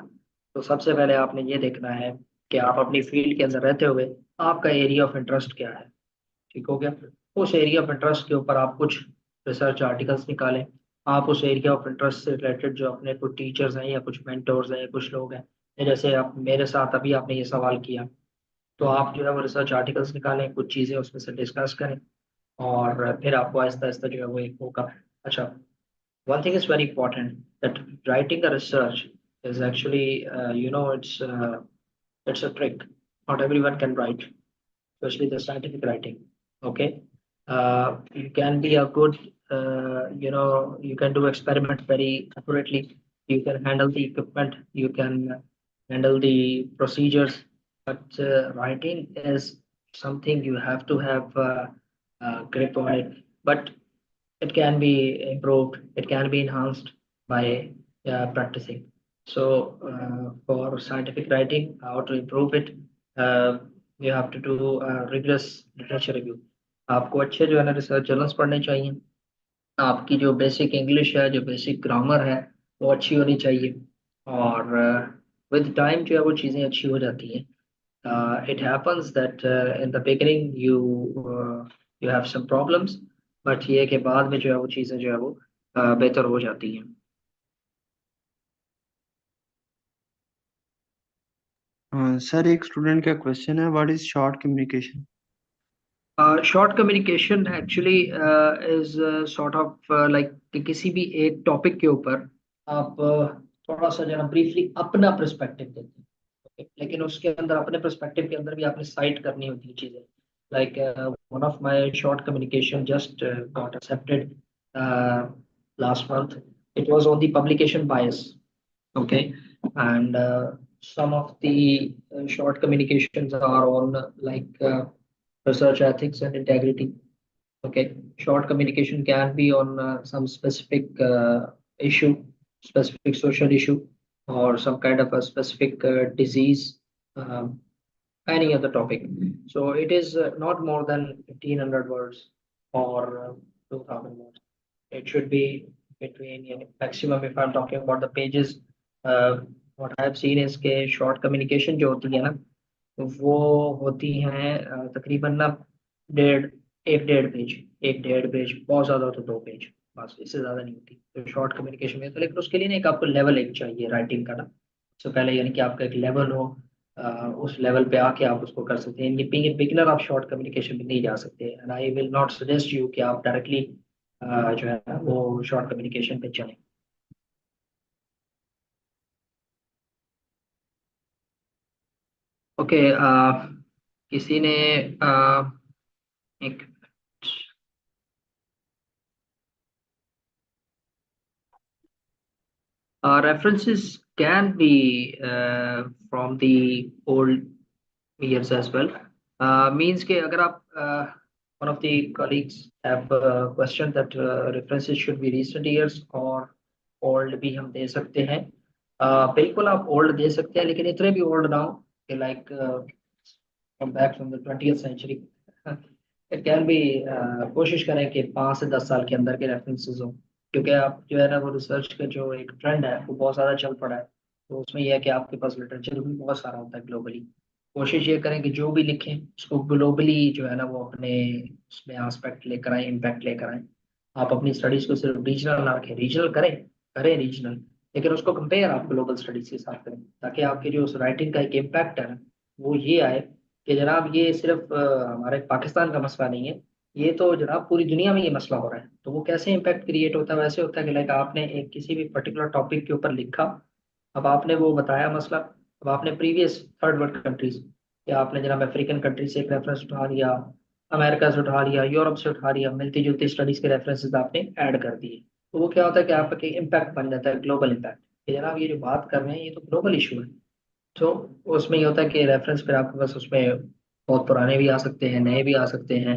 तो सबसे पहले आपने ये देखना है कि आप अपनी फील्ड के अंदर रहते हुए आपका एरिया ऑफ इंटरेस्ट क्या है। ठीक हो गया। उस एरिया ऑफ इंटरेस्ट के ऊपर आप कुछ रिसर्च आर्टिकल्स निकालें। आप उस एरिया ऑफ इंटरेस्ट से रिलेटेड जो अपने कुछ टीचर्स हैं या कुछ मेंटोर्स हैं या कुछ लोग हैं, या जैसे आप मेरे साथ अभी आपने ये सवाल किया, तो आप जो है वो रिसर्च आर्टिकल्स निकालें, कुछ चीज़ें उसमें से डिस्कस करें, और फिर आपको आहिस्ता आहिस्ता जो है वो एक होगा। अच्छा, one thing is very important, that writing a research is actually it's a trick. Not everyone can write, especially the scientific writing. Okay, you can be a good you can do experiment very accurately. You can handle the equipment, you can handle the procedures, but writing is something you have to have grip on it. But it can be improved, it can be enhanced by practicing. So for scientific writing, how to improve it, uh, you have to do rigorous literature review. आपको अच्छे जो है ना research journals पढ़ने चाहिए। आपकी जो basic English है, जो बेसिक ग्रामर है, वो अच्छी होनी चाहिए। और विद टाइम जो है वो चीज़ें अच्छी हो जाती हैं। it happens that in the beginning you have some problems, but ये के बाद में जो है वो चीज़ें जो है वो बेहतर हो जाती हैं। सर एक स्टूडेंट का क्वेश्चन है, what is short communication? Short communication actually is sort of like कि किसी भी एक टॉपिक के ऊपर आप थोड़ा सा जो है ब्रीफली अपना पर्सपेक्टिव देते हैं। Okay? लेकिन उसके अंदर अपने पर्सपेक्टिव के अंदर भी आपने साइट करनी होती है चीज़ें। Like one of my short communication just got accepted last month. It was on the publication bias. Okay, and some of the short communications are on like research ethics and integrity. Okay, short communication can be on some specific issue, specific social issue, or some kind of a specific disease, um, any other topic. So it is not more than 1500 words or 2000 words. It should be between, maximum, if I'm talking about the pages, what I have seen is के short communication जो होती है ना, वो होती हैं तकरीबन ना डेढ़ एक 1.5 पेज, 1 1.5 पेज, बहुत ज़्यादा हो तो 2 पेज, बस इससे ज़्यादा नहीं होती तो शॉर्ट कम्युनिकेशन में। तो लेकिन उसके लिए ना एक आपको लेवल एक चाहिए राइटिंग का ना, सबसे पहले यानी कि आपका एक लेवल हो। उस लेवल पे आके आप उसको कर सकते हैं। ये बीइंग बिगिनर आप शॉर्ट कम्युनिकेशन में नहीं जा सकते, and I will not suggest you कि आप डायरेक्टली जो है ना वो शॉर्ट कम्युनिकेशन पे चलें। ओके, किसी ने एक references can be from the old years as well. Means कि अगर आप one of the colleagues have questioned that references should be recent years or old भी हम दे सकते हैं। बिल्कुल आप old दे सकते हैं, लेकिन इतने भी old ना हो कि like come back from the 20th century। It can be कोशिश करें कि 5 से 10 साल के अंदर के रेफरेंसेस हो, क्योंकि आप जो है ना वो रिसर्च का जो एक ट्रेंड है वो बहुत ज़्यादा चल पड़ा है। तो उसमें यह है कि आपके पास लिटरेचर भी बहुत सारा होता है ग्लोबली। कोशिश ये करें कि जो भी लिखें उसको ग्लोबली जो है ना वो अपने उसमें एस्पेक्ट लेकर आए, इम्पैक्ट लेकर आए। आप अपनी स्टडीज को सिर्फ रीजनल ना रखें, रीजनल करें, करें रीजनल, लेकिन उसको कंपेयर आप ग्लोबल स्टडीज के साथ करें, ताकि आपकी जो उस राइटिंग का एक इम्पैक्ट है ना वो ये आए कि जनाब ये सिर्फ हमारे पाकिस्तान का मसला नहीं है, ये तो जनाब पूरी दुनिया में ये मसला हो रहा है। तो वो कैसे इम्पैक्ट क्रिएट होता है, वैसे होता है कि लाइक आपने एक किसी भी पर्टिकुलर टॉपिक के ऊपर लिखा, अब आपने वो बताया मसला, अब आपने प्रीवियस थर्ड वर्ल्ड कंट्रीज या आपने जनाब अफ्रीकन कंट्री से एक रेफरेंस उठा लिया, अमेरिका से उठा लिया, यूरोप से उठा लिया, मिलती जुलती स्टडीज के रेफरेंसेस आपने ऐड कर दिए। तो वो क्या होता है कि आपका इम्पैक्ट बन जाता है, ग्लोबल इम्पैक्ट, कि जनाब ये जो बात कर रहे हैं ये तो ग्लोबल इशू है। तो उसमें ये होता है कि रेफरेंस फिर आपके पास उसमें बहुत पुराने भी आ सकते हैं, नए भी आ सकते हैं,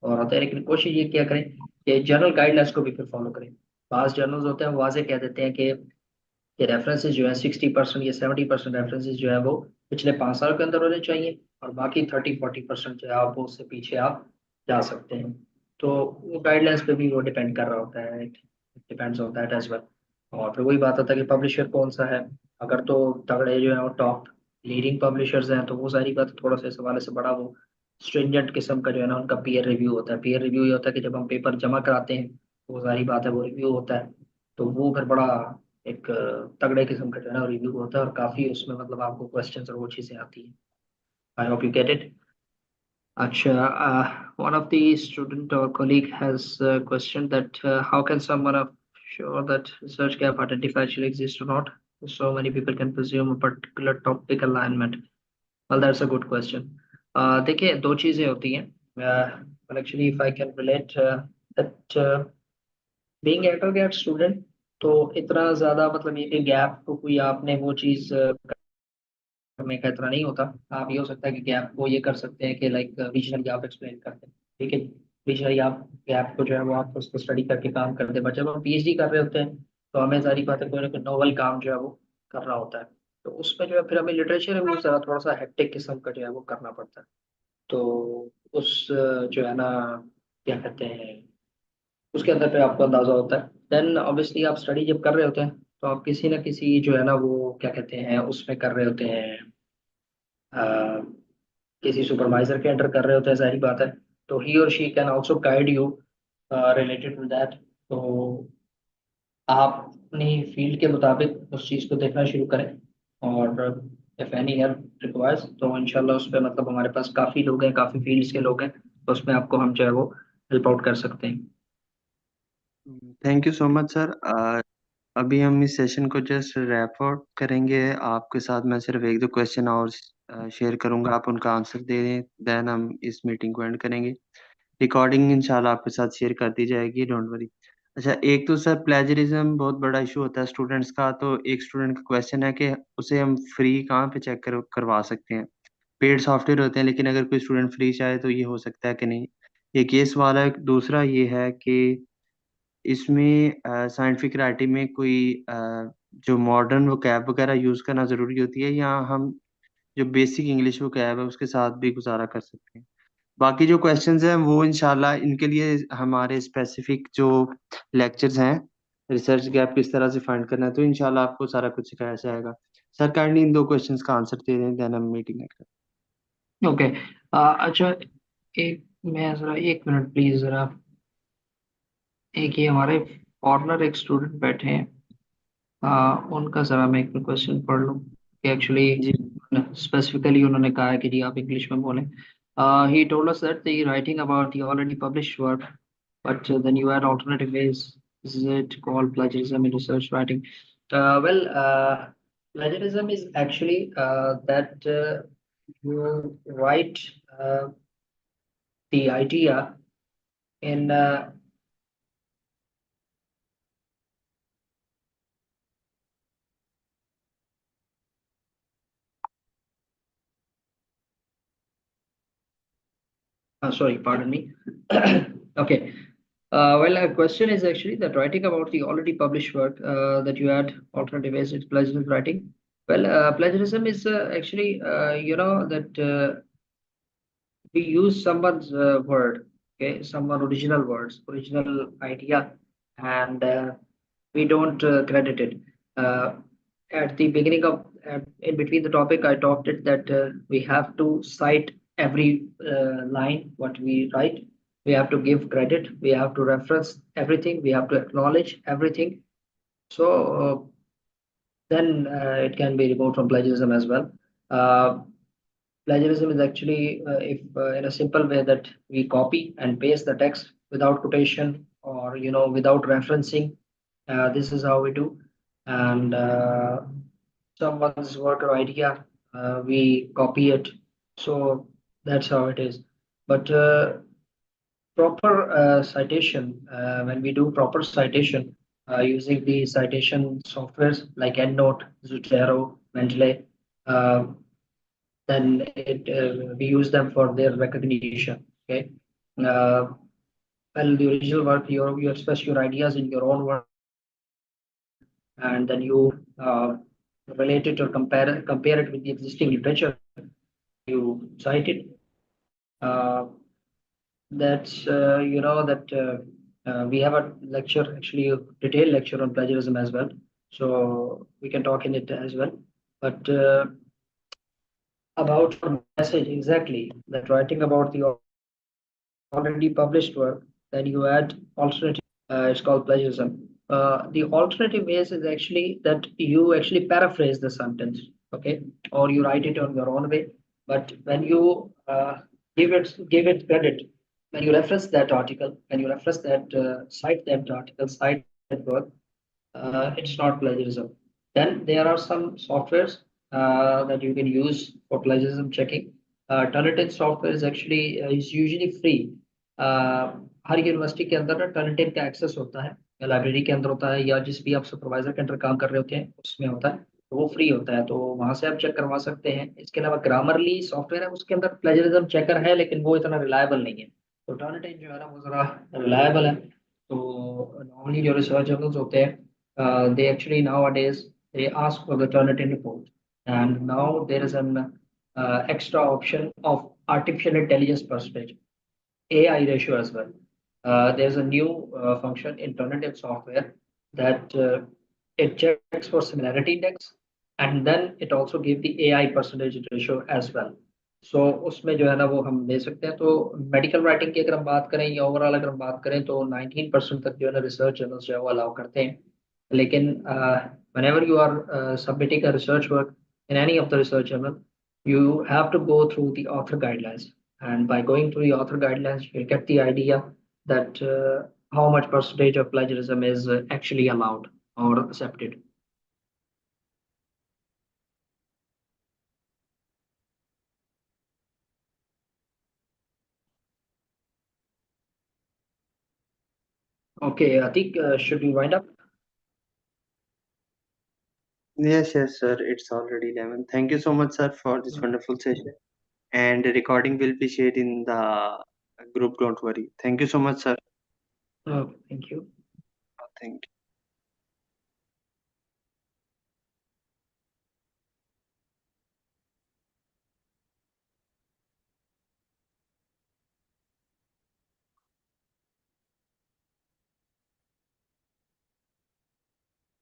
और होता है। लेकिन कोशिश ये किया करें कि जर्नल गाइडलाइंस को भी फिर फॉलो करें। पास जर्नल्स होते हैं वो वाजे कह देते हैं कि ये रेफरेंसेस जो है 60% या 70% रेफरेंसेस जो है वो पिछले 5 साल के अंदर होने चाहिए, और बाकी 30-40% जो है आप वो उससे पीछे आप जा सकते हैं। तो वो गाइडलाइंस पे भी वो डिपेंड कर रहा होता है, depends on that as well. और फिर वही बात होता है कि पब्लिशर कौन सा है। अगर तो तगड़े जो है वो टॉप लीडिंग पब्लिशर्स हैं, तो वो सारी बात थोड़ा सा इस हवाले से बड़ा वो स्ट्रिंजेंट किस्म का जो है ना उनका पीयर रिव्यू होता है। पीयर रिव्यू ये होता है कि जब हम पेपर जमा कराते हैं तो वो सारी बात है, वो रिव्यू होता है। तो वो फिर बड़ा एक तगड़े किस्म का जो है ना रिव्यू होता है, और काफी उसमें मतलब आपको क्वेश्चन और वो चीजें आती हैं। I hope you get it. Acha, one of the student or colleague has questioned that how can someone sure that research gap identify actually exists or not? So many people can presume a particular topic alignment. Well, that's a good question. देखिए, दो चीजें होती हैं. Well, actually, if I can relate that being AutoCAD student, तो इतना ज्यादा मतलब ये गैप को कोई आपने वो चीज करने का इतना नहीं होता। आप ये हो सकता है कि गैप को ये कर सकते हैं कि लाइक विजनरी आप एक्सप्लेन करते हैं, ठीक है। विजनरी आप गैप को जो है वो आप उसको स्टडी करके काम करते हैं, बट जब हम पीएचडी कर रहे होते हैं तो हमें सारी बातें कोई ना कोई नोवल काम जो है वो करना होता है। तो उसमें जो है फिर हमें लिटरेचर है वो जरा थोड़ा सा हेक्टिक किस्म का जो है वो करना पड़ता है। तो उस जो है ना क्या कहते हैं, उसके अंदर फिर आपको अंदाजा होता है। देन ऑब्वियसली आप स्टडी जब कर रहे होते हैं तो आप किसी ना किसी जो है ना वो क्या कहते हैं उसमें कर रहे होते हैं, किसी सुपरवाइजर के अंडर कर रहे होते हैं, जाहिर बात है। तो ही और she can also guide you related to that. तो आप अपनी फील्ड के मुताबिक उस चीज़ को देखना शुरू करें, और इफ एनी हेल्प रिक्वायर्स तो इंशाल्लाह उस पर मतलब हमारे पास काफ़ी लोग हैं, काफ़ी फील्ड्स के लोग हैं, तो उसमें आपको हम जो है वो हेल्प आउट कर सकते हैं। Thank you so much sir. अभी हम इस सेशन को जस्ट रैप आउट करेंगे। आपके साथ मैं सिर्फ एक दो क्वेश्चन और शेयर करूंगा, आप उनका आंसर दे दें, देन हम इस मीटिंग को एंड करेंगे। रिकॉर्डिंग इंशाल्लाह आपके साथ शेयर कर दी जाएगी, डोंट वरी। अच्छा, एक तो सर प्लेजरिज्म बहुत बड़ा इशू होता है स्टूडेंट्स का। तो एक स्टूडेंट का क्वेश्चन है कि उसे हम फ्री कहाँ पे चेक करवा सकते हैं। पेड सॉफ्टवेयर होते हैं, लेकिन अगर कोई स्टूडेंट फ्री चाहे तो ये हो सकता है कि नहीं। एक ये सवाल है। दूसरा ये है कि इसमें साइंटिफिक राइटिंग में कोई जो मॉडर्न वोकैब वगैरह यूज़ करना ज़रूरी होती है, या हम जो बेसिक इंग्लिश वोकैब है उसके साथ भी गुजारा कर सकते हैं। बाकी जो क्वेश्चंस हैं वो इंशाल्लाह इनके लिए हमारे स्पेसिफिक जो लेक्चर्स हैं, रिसर्च गैप किस तरह से फाइंड करना है, तो इंशाल्लाह आपको सारा कुछ सिखाया जाएगा। सर काइंडली इन दो क्वेश्चंस का आंसर दे दें, देन हम मीटिंग करते ओके। अच्छा, एक मैं ज़रा एक मिनट प्लीज़ ज़रा, एक ये हमारे फॉरनर एक स्टूडेंट बैठे हैं, उनका ज़रा मैं एक क्वेश्चन पढ़ लूँ कि एक्चुअली हैं जी। स्पेसिफिकली उन्होंने कहा है कि जी आप इंग्लिश में बोलें। He told us that the writing about the already published work, but then you add alternative ways. Is it called plagiarism in research writing? Well, plagiarism is actually that you write the idea in sorry, pardon me. Okay. Well, a question is actually that writing about the already published work, that you add alternative ways, it's plagiarism writing. Well, plagiarism is actually, that we use someone's word, okay, someone original words, original idea, and we don't credit it. Uh, at the beginning of, in between the topic, I talked it that we have to cite every line what we write. We have to give credit. We have to reference everything. We have to acknowledge everything. So then it can be removed from plagiarism as well. Uh, Plagiarism is actually, if in a simple way that we copy and paste the text without quotation or without referencing. This is how we do, and someone's work or idea, we copy it. So that's how it is. But proper citation, when we do proper citation using the citation softwares like EndNote, Zotero, Mendeley, uh, then we use them for their recognition. Okay. Uh, well, the original work, you express your ideas in your own work, and then you relate it or compare it with the existing literature. You cite it. Uh, that's that we have a lecture, actually a detailed lecture on plagiarism as well. So we can talk in it as well. But about your message exactly, that writing about the already published work, then you add alternative ways. It's called plagiarism. The alternative ways is actually that you actually paraphrase the sentence, okay, or you write it on your own way. But when you give it credit, when you reference that article, when you reference that cite that article, cite that work, it's not plagiarism. Then there are some softwares that you can use for plagiarism checking. Turnitin software is usually free. uh, her university के अंदर ना Turnitin का access होता है, या library के अंदर होता है, या जिस भी आप सुपरवाइजर के अंदर काम कर रहे होते हैं उसमें होता है, तो वो फ्री होता है, तो वहां से आप चेक करवा सकते हैं। इसके अलावा ग्रामरली सॉफ्टवेयर है, उसके अंदर प्लेजरिज्म चेकर है, लेकिन वो इतना रिलायबल नहीं है। तो टर्निटिन जो है ना वो जरा रिलायबल है। तो नॉर्मली जो रिसर्च जर्नल्स होते हैं, they actually nowadays they ask for the Turnitin report, and now there is an extra option of artificial intelligence percentage, AI ratio as well. There's a new function in Turnitin software that it checks for similarity index, and then it also gives the AI percentage ratio as well. सो उसमें जो है ना वो हम ले सकते हैं। तो मेडिकल राइटिंग की अगर हम बात करें या ओवरऑल अगर हम बात करें तो 19% तक जो है ना रिसर्च जर्नल्स जो है वो अलाउ करते हैं। लेकिन whenever you are submitting a research work in any of the research journal, you have to go through the author guidelines, and by going through the author guidelines you get the idea that how much percentage of plagiarism is actually allowed or accepted. Okay, I think should we wind up? Yes, yes, sir. It's already 11. Thank you so much, sir, for this wonderful session. And the recording will be shared in the group. Don't worry. Thank you so much, sir. Thank you. Thank you.